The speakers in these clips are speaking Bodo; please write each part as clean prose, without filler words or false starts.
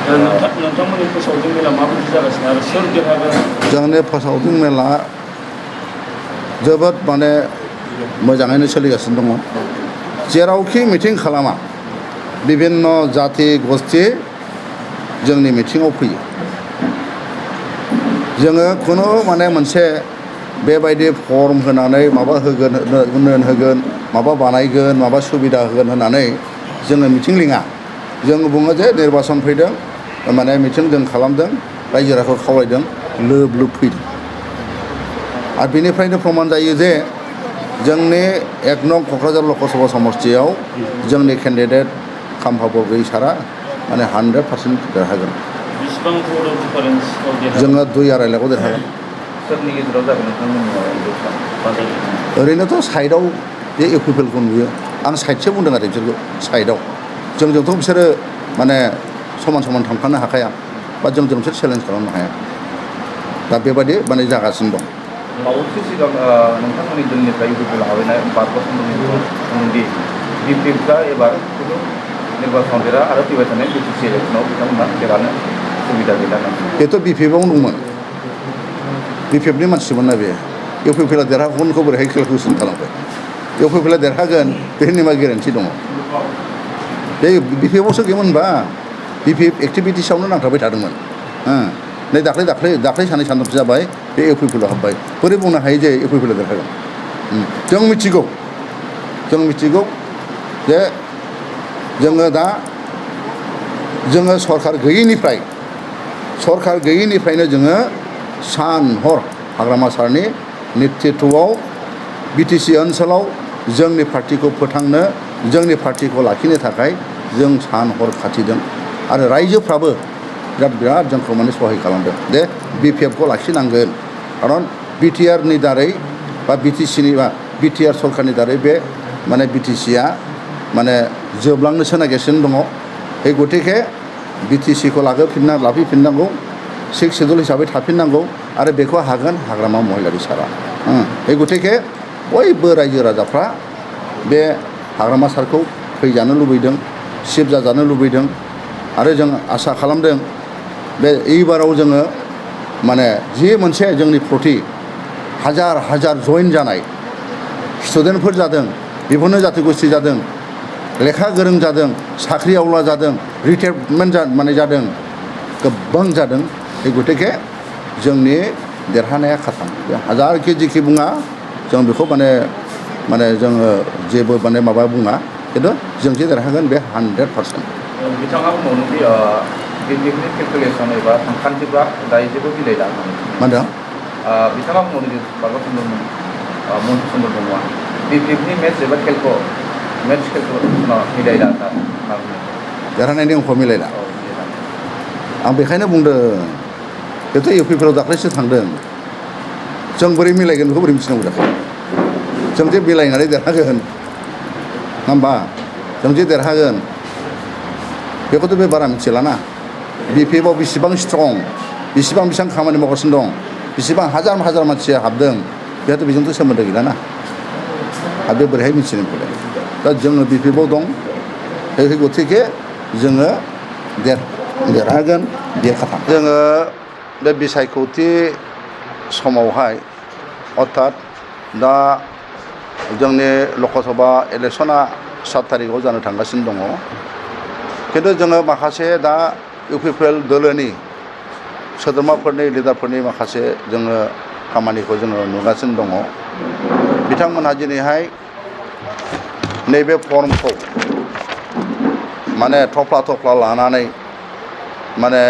नोंथांमोननि फोसावदिं मेला माबायदि जागासिनो आरो सोर देरहागोन? जोंनि फोसावदिं मेला जोबोद माने मोजाङैनो सोलिगासिनो दङ। जेरावखि मिटिं खालामा बिभिन्न जाथि गस्थि जोंनि मिटिङाव फैयो। जोङो खुनु माने मोनसे बेबायदि फर्म होनानै माबा होगोन उन्नयन होगोन माबा बानायगोन माबा सुबिदा होगोन होननानै जोङो मिटिं लिङा। जों बुङो जे निर्बासन फैदों माने मिटिं जों खालामदों रायजो राजाखौ खावलायदों लोब लोब फैदों। आरो बेनिफ्रायनो प्रमान जायो जे जोंनि 1 नं क'क्राझार लकसभा समस्तियाव जोंनि केन्डिडेट खाम्फा बरग'हाइ माने 100% देरहागोन। बेसेबां भटआव डिफारेन्सआव देरहागोन? जोङो 2.5 लाखआव देरहागोन। सोरनि गेजेराव जागोन नोंथांमोननि ओरैनोथ' साइडआव बे इउपिपिएलखौ नुयो। आं साइडसो बुंदों आरो बिसोरखौ साइडआव जोंजोंथ' बिसोरो माने समान समान थांफानो हाखाया बा जोंजों बिसोर चेलेन्ज खालामनो हाया। दा बेबायदि माने जागासिनो दं। बावैसो सिगां नोंथांमोननि दिल्लीनिफ्राय इउपिपिएल हाबैनाय बारग'सुन्दरनि बुंदोंदि बिपिएफआ एबार निर्बाचनाव देरहा आरो फैबाय थानाय बिटिसि इलेक्सनाव बिथांमोनहा देरहानो सुबिदा गैला होननानै। बेथ' बिपिएफआव दंमोन। बिपिएफनि मानसिमोन ना बे इउपिपिएलआ देरहागोनखौ बोरैहाय केलकुलेसन खालामबाय? इउपिपिएलआ देरहागोन बेनि मा गेरेन्टि दङ? बे बिपिएफआवसो गैयामोन होनबा बिपिएफ एक्टिभिटिसावनो नांथाबबाय थादोंमोन। नै दाख्लै सानै सानथामसो जाबाय बे इउपिपिएलआव हाबबाय। बोरै बुंनो हायो जे इउपिपिएलआ देरहागोन? जों मिथिगौ जे जोङो सरखार गैयैनिफ्रायनो जोङो सान हर हाग्रामा सारनि नेतृत्वआव बिटिसि ओनसोलाव जोंनि पार्टिखौ फोथांनो जोंनि पार्टिखौ लाखिनो थाखाय जों सान हर खाथिदों आरो रायजोफ्राबो बिराद जोंखौ माने सहाय खालामदों दे बिपिएफखौ लाखिनांगोन। खारन बिटिआरनि दारै बा बिटिआर सरकारनि दारै बे माने बिटिसिआ माने जोबलांनोसो नागिरगासिनो दङ। बे गतिके बिटिसिखौ लाफैफिननांगौ 6 शेड्युल हिसाबै थाफिननांगौ आरो बेखौ हागोन हाग्रामा महिलारि सारा। बे गतिके बयबो रायजो राजाफ्रा बे हाग्रामा सारखौ फैजानो लुबैदों सिफ जाजानो लुबैदों आरो जों आसा खालामदों बे एबाराव जोङो माने जि मोनसे जोंनि प्रति हाजार जइन जानाय स्टुडेन्टफोर जादों बेफोरनो जाथि गोष्ठी जादों लेखा गोरों जादों साख्रि आवला जादों रिटायारमेन्ट माने जादों गोबां जादों। बे गतिके जोंनि देरहानाया खाथां बे हाजारखि जिखि बुङा जों बेखौ माने जोङो जेबो माने माबा बुङा खिन्थु जों जे देरहागोन बे 100%। बिथाङा बुंबावदोंदि बिपिएफनि केलकुलेसन एबा सानखान्थिफ्रा दायो जेबो मिलायला। मा होनदों? बिथाङा बुंबावदोंदि बारग'सुन्दर ब्रह्मआ बिपिएफनि मेथ्स एबा मेथ्स केलकुलेसना मिलायला देरहानायनि अंकआ मिलायला। आं बेखायनो बुंदों बेथ' इउपिपिएलआव दाख्लैसो थांदों जों बोरै मिलायगोन बेखौ बोरै मिथिनांगौ जाखो? जों जे मिलायनानै देरहागोन नङा होमबा? जों जे देरहागोन बेखौथ' बे बारा मिथिलाना बिपिएफआव बेसेबां स्ट्रं बेसेबां खामानि मावगासिनो दं बेसेबां हाजार मानसिया हाबदों बेहाथ' बेजोंथ' सोमोन्दो गैलाना आरो बे बोरैहाय मिथिनो बेखौलाय? दा जोङो बिपिएफआव दं बे गतिके जोङो देरहागोन देरखाथां। जोङो बे बिसायख'थि समावहाय अर्थात दा जोंनि लकसभा इलेक्सना 7 तारिखआव जानो थांगासिनो दङ। खिन्थु जोङो माखासे दा इउपिपिएल दोलोनि सोद्रोमाफोरनि लिडारफोरनि माखासे जोङो खामानिखौ जोङो नुगासिनो दङ। बिथांमोनहा दिनैहाय नैबे फर्मखौ माने थफ्ला लानानै माने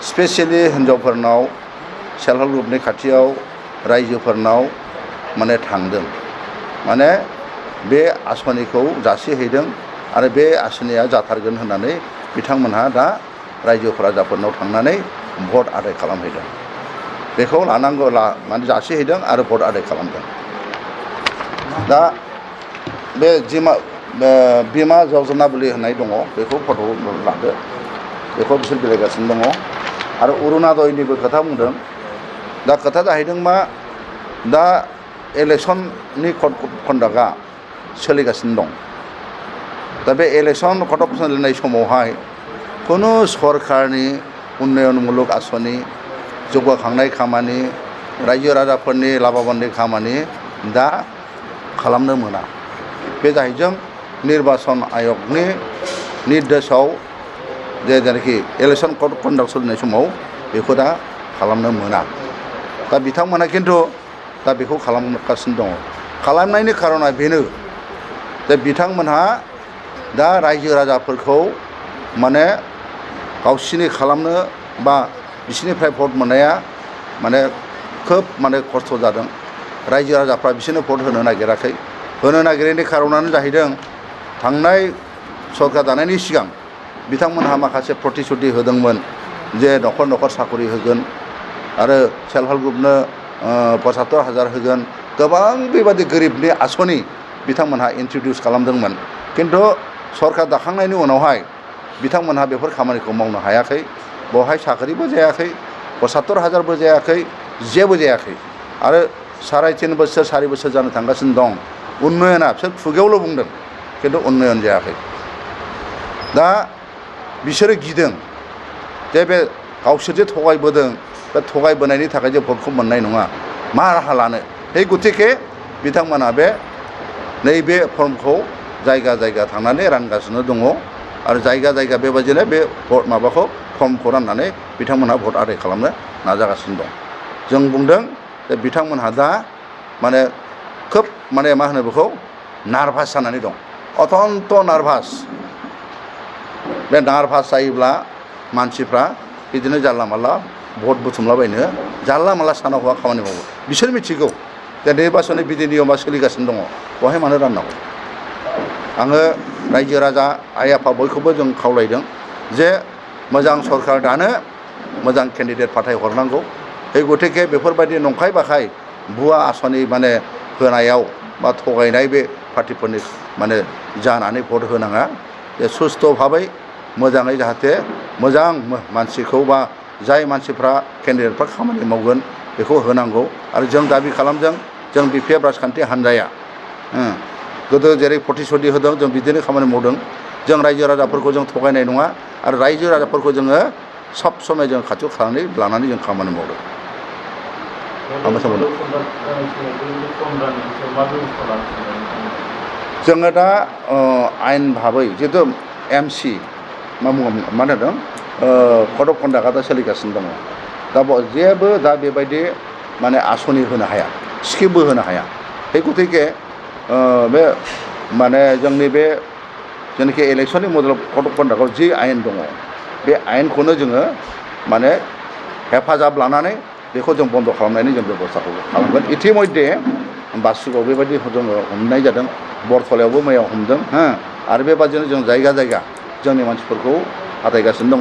स्पेसियेलि हिन्जावफोरनाव सेल्फ हेल्प ग्रुपनि खाथियाव रायजोफोरनाव माने थांदों माने बे आसनिखौ जासिहैदों आरो बे आसनिया जाथारगोन होननानै बिथांमोनहा दा रायजो राजाफोरनाव थांनानै भट आदाय खालामहैदों। बेखौ लानांगौ माने जासिहैदों आरो भट आदाय खालामदों। दा बे बिमा जजना बुलि होननाय दङ बेखौ फट' लादो बेखौ बिसोर गेलेगासिनो दङ आरो अरुणादयनिबो खोथा बुंदों। दा खोथा जाहैदों मा दा इलेक्सननि कन्डाक्टआ सोलिगासिनो दं। दा बे इलेक्सन कन्डाक्ट सोलिनाय समावहाय কোনো सरकारनि उन्नयनमूलक आसनि जौगाखांनाय खामानि रायजो राजाफोरनि लाबाबान्दै खामानि दा खालामनो मोना बे जाहैदों निर्वाचन आयगनि निर्देशआव जेनाखि इलेक्शन कड कन्डाक्ट सोलिनाय समाव बेखौ दा खालामनो मोना दा बिथांमोना खिन्थु दा बेखौ खालामगासिनो दङ खालामनायनि खारना बेनो जे बिथांमोनहा दा रायजो राजाफोरखौ माने गावसिनि खालामनो बा बिसोरनिफ्राय भट मोननाया माने खोब माने खस्थ' जादों रायजो राजाफ्रा बिसोरनो भट होनो नागिराखै होनो नागिरैनि खारनानो जाहैदों थांनाय सरकार दानायनि सिगां बिथांमोनहा माखासे प्रतिश्रुति होदोंमोन जे न'खर न'खर साखरि होगोन आरो सेल्फ हेल्प ग्रुपनो 75,000 होगोन गोबां बेबादि गोरिबनि आसनि बिथांमोनहा इन्ट्रडिउस खालामदोंमोन किन्तु सरकार दाखांनायनि उनावहाय बिथांमोनहा बेफोर खामानिखौ मावनो हायाखै बेवहाय साख्रिबो जायाखै 75,000बो जायाखै जेबो जायाखै आरो 3.5 बोसोर 4 बोसोर जानो थांगासिनो दं उन्नयना बिसोर खुगायावल' बुंदों किन्तु उन्नयन जायाखै दा बिसोरो गिदों जे बे गावसोर जे थगायबोदों बे थगायबोनायनि थाखाय जे भटखौ मोननाय नङा मा राहा लानो बे गतिके बिथांमोना बे नैबे फर्मखौ जायगा जायगा थांनानै रानगासिनो दङ आरो जायगा जायगा बेबायदिनो बे भट माबाखौ फर्मखौ राननानै बिथांमोनहा भट आदाय खालामनो नाजागासिनो दं जों बुंदों जे बिथांमोनहा दा माने खोब माने मा होनो बेखौ नार्भास जानानै दं अत्यन्त नार्भास बे नार्भास जायोब्ला मानसिफ्रा बिदिनो जानला मानला भट बुथुमलाबायनो जानला मानला साना हौवा खामानि मावो बिसोर मिथिगौ जे निर्वाचननि बिधि नियमा सोलिगासिनो दङ बेवहाय मानो राननांगौ आङो रायजो राजा आइ आफा बयखौबो जों खावलायदों जे मोजां सरकार दानो मोजां केन्डिडेट फाथायहरनांगौ बे गतिके बेफोरबायदि नंखाय बाखाय भुवा आसनि माने होनायाव बा थगायनाय बे पार्टिफोरनि माने जानानै भट होनाङा जे सुस्थ' भाबै मोजाङै जाहाथे मोजां मानसिखौ बा जाय मानसिफ्रा केन्डिडेटफ्रा खामानि मावगोन बेखौ होनांगौ आरो जों दाबि खालामदों जों बिपिएफ राजखान्थि हान्जाया गोदो जेरै प्रतिश्रुति होदों जों बिदिनो खामानि मावदों जों रायजो राजाफोरखौ जों थगायनाय नङा आरो रायजो राजाफोरखौ जोङो सब समय जों खाथियाव खानानै लानानै जों खामानि मावदों जोङो दा आयेन भाबै जिहेतु एमसि मा होनदों कड अफ कन्डाक्टआ दा सोलिगासिनो दङ दा जेबो दा बेबायदि माने आसनि होनो हाया स्किमबो होनो हाया बे गतिके बे माने जोंनि बे जेनाखि इलेक्सननि मडेल कड अफ कन्डाक्टआव जि आयेन दङ बे आयेनखौनो जोङो माने हेफाजाब लानानै बेखौ जों बन्द' खालामनायनि जों बेब'स्थाखौ खालामगोन इतिमध्य बासुगाव बेबायदि जोङो हमनाय जादों बरथलायावबो मैया हमदों आरो बेबादिनो जों जायगा जायगा जोंनि मानसिफोरखौ हाथायगासिनो दङ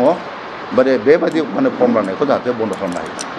बेबायदि माने फर्म राननायखौ जाहाथे बन्द' खालामनो हायो